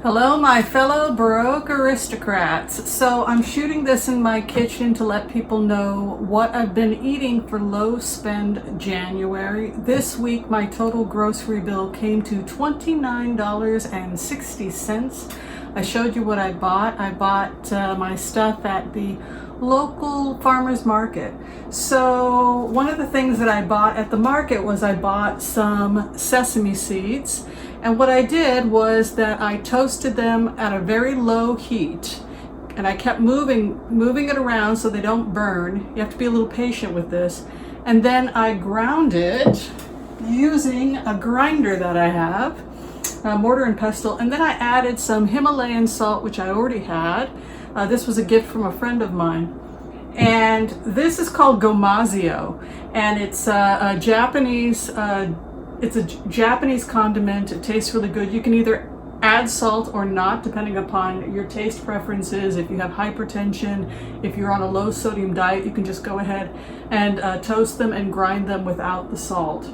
Hello, my fellow Baroque aristocrats. So I'm shooting this in my kitchen to let people know what I've been eating for low spend January. This week, my total grocery bill came to $29.60. I showed you what I bought. I bought my stuff at the local farmer's market. So one of the things that I bought at the market was I bought some sesame seeds. And what I did was that I toasted them at a very low heat, and I kept moving it around so they don't burn. You have to be a little patient with this. And then I ground it using a grinder that I have, a mortar and pestle, and then I added some Himalayan salt, which I already had. This was a gift from a friend of mine. And this is called gomashio, and it's a Japanese condiment. It tastes really good. You can either add salt or not, depending upon your taste preferences. If you have hypertension, if you're on a low sodium diet, you can just go ahead and toast them and grind them without the salt.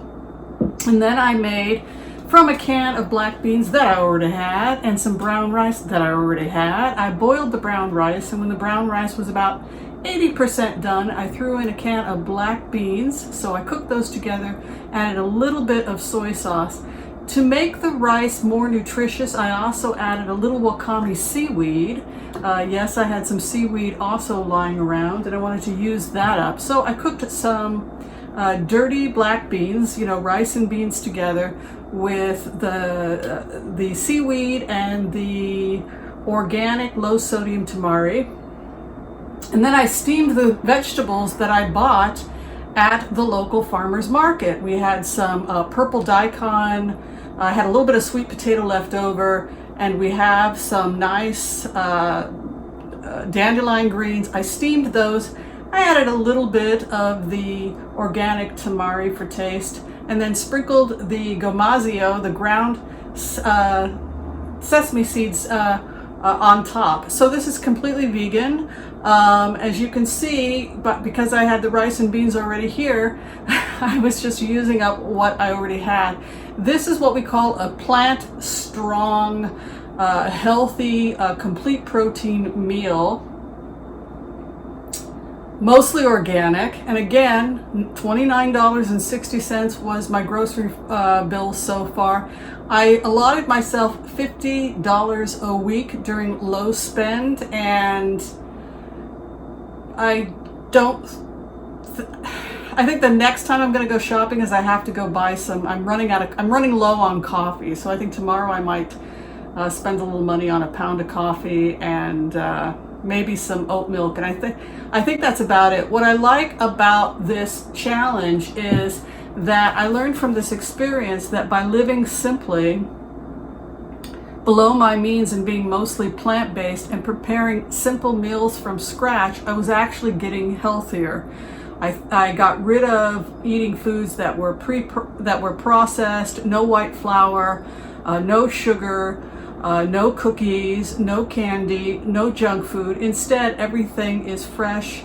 And then I made from a can of black beans that I already had and some brown rice that I already had. I boiled the brown rice, and when the brown rice was about 80% done, I threw in a can of black beans. So I cooked those together, added a little bit of soy sauce. To make the rice more nutritious, I also added a little wakame seaweed. Yes, I had some seaweed also lying around, and I wanted to use that up. So I cooked some dirty black beans, rice and beans together with the seaweed and the organic low sodium tamari. And then I steamed the vegetables that I bought at the local farmer's market. We had some purple daikon, I had a little bit of sweet potato left over, and we have some nice dandelion greens. I steamed those. I added a little bit of the organic tamari for taste, and then sprinkled the gomashio, the ground sesame seeds, on top. So this is completely vegan. As you can see, but because I had the rice and beans already here, I was just using up what I already had. This is what we call a plant strong, healthy, complete protein meal. Mostly organic, and again, $29.60 was my grocery bill so far. I allotted myself $50 a week during low spend, and I think the next time I'm going to go shopping is I have to go buy some. I'm running low on coffee, so I think tomorrow I might spend a little money on a pound of coffee and maybe some oat milk, and I think that's about it. What I like about this challenge is that I learned from this experience that by living simply, below my means, and being mostly plant-based and preparing simple meals from scratch, I was actually getting healthier. I got rid of eating foods that were processed, no white flour, no sugar, no cookies, no candy, no junk food. Instead, everything is fresh,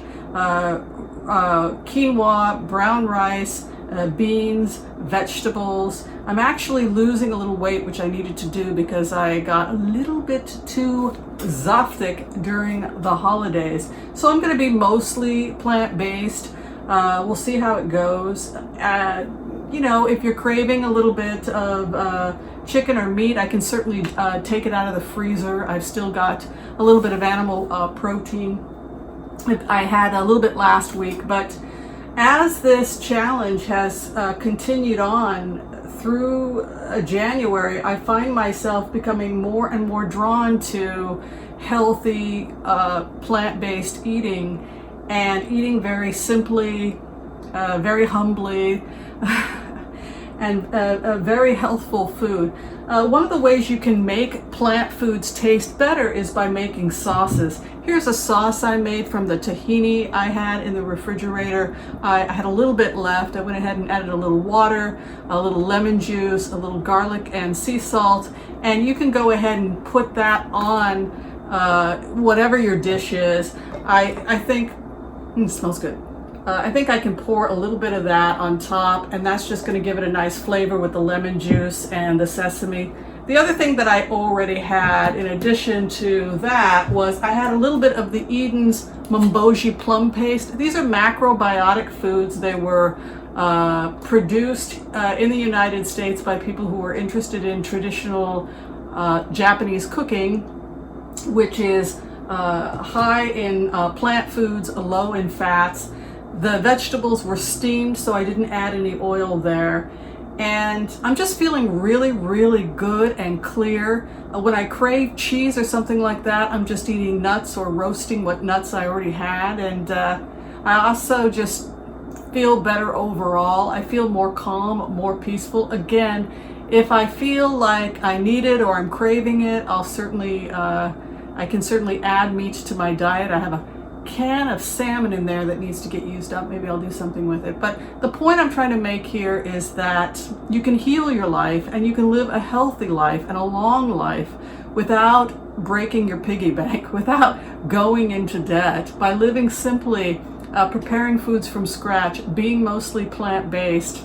quinoa, brown rice, beans, vegetables. I'm actually losing a little weight, which I needed to do because I got a little bit too zaftig during the holidays. So I'm going to be mostly plant-based. We'll see how it goes. If you're craving a little bit of chicken or meat, I can certainly take it out of the freezer. I've still got a little bit of animal protein. I had a little bit last week, but as this challenge has continued on through January, I find myself becoming more and more drawn to healthy plant-based eating, and eating very simply, very humbly, and very healthful food. One of the ways you can make plant foods taste better is by making sauces. Here's a sauce I made from the tahini I had in the refrigerator. I had a little bit left. I went ahead and added a little water, a little lemon juice, a little garlic and sea salt, and you can go ahead and put that on whatever your dish is. I think it smells good. I think I can pour a little bit of that on top, and that's just going to give it a nice flavor with the lemon juice and the sesame. The other thing that I already had in addition to that was I had a little bit of the Eden's Mamboji plum paste. These are macrobiotic foods. They were produced in the United States by people who were interested in traditional Japanese cooking, which is high in plant foods, low in fats. The vegetables were steamed, so I didn't add any oil there. And I'm just feeling really, really good and clear. When I crave cheese or something like that, I'm just eating nuts or roasting what nuts I already had. And I also just feel better overall. I feel more calm, more peaceful. Again, if I feel like I need it or I'm craving it, I'll certainly, I can certainly add meat to my diet. I have a can of salmon in there that needs to get used up. Maybe I'll do something with it. But the point I'm trying to make here is that you can heal your life and you can live a healthy life and a long life without breaking your piggy bank, without going into debt, by living simply, preparing foods from scratch, being mostly plant-based.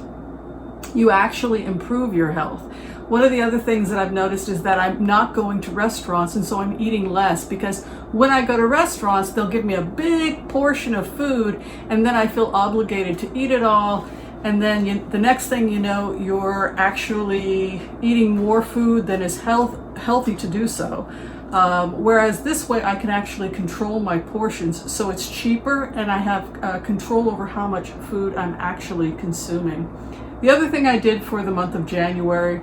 You actually improve your health. One of the other things that I've noticed is that I'm not going to restaurants, and so I'm eating less, because when I go to restaurants, they'll give me a big portion of food, and then I feel obligated to eat it all, and then the next thing you know, you're actually eating more food than is healthy to do so. Whereas this way I can actually control my portions, so it's cheaper, and I have control over how much food I'm actually consuming. The other thing I did for the month of January,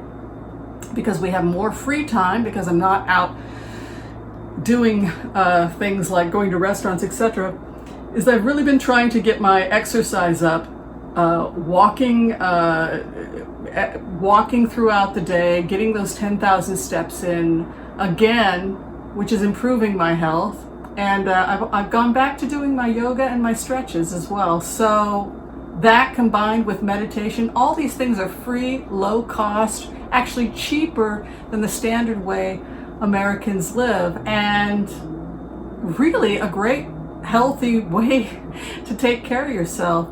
because we have more free time, because I'm not out doing things like going to restaurants, etc., is I've really been trying to get my exercise up, walking throughout the day, getting those 10,000 steps in again, which is improving my health. And I've gone back to doing my yoga and my stretches as well. So that combined with meditation, all these things are free, low cost, actually cheaper than the standard way Americans live, and really a great healthy way to take care of yourself.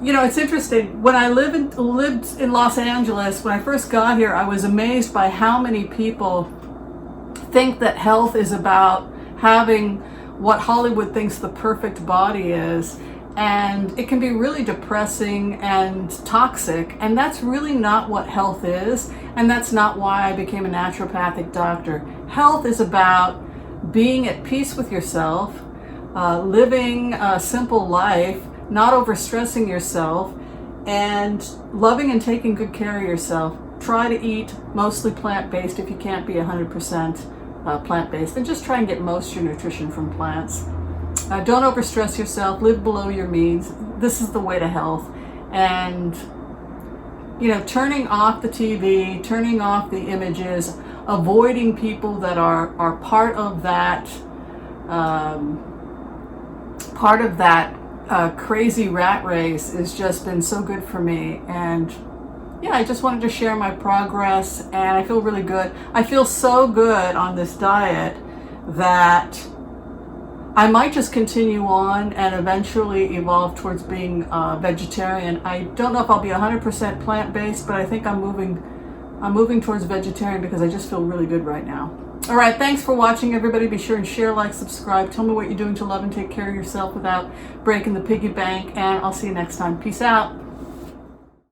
You know, it's interesting. When I lived in Los Angeles, when I first got here, I was amazed by how many people think that health is about having what Hollywood thinks the perfect body is. And it can be really depressing and toxic, and that's really not what health is, and that's not why I became a naturopathic doctor. Health is about being at peace with yourself, living a simple life, not overstressing yourself, and loving and taking good care of yourself. Try to eat mostly plant-based if you can't be 100% plant-based, and just try and get most of your nutrition from plants. Don't overstress yourself, live below your means. This is the way to health. And, you know, turning off the TV, turning off the images, avoiding people that are part of that crazy rat race has just been so good for me. And yeah, I just wanted to share my progress, and I feel really good. I feel so good on this diet that I might just continue on and eventually evolve towards being vegetarian. I don't know if I'll be 100% plant-based, but I think I'm moving towards vegetarian because I just feel really good right now. All right, thanks for watching, everybody. Be sure and share, like, subscribe. Tell me what you're doing to love and take care of yourself without breaking the piggy bank, and I'll see you next time. Peace out.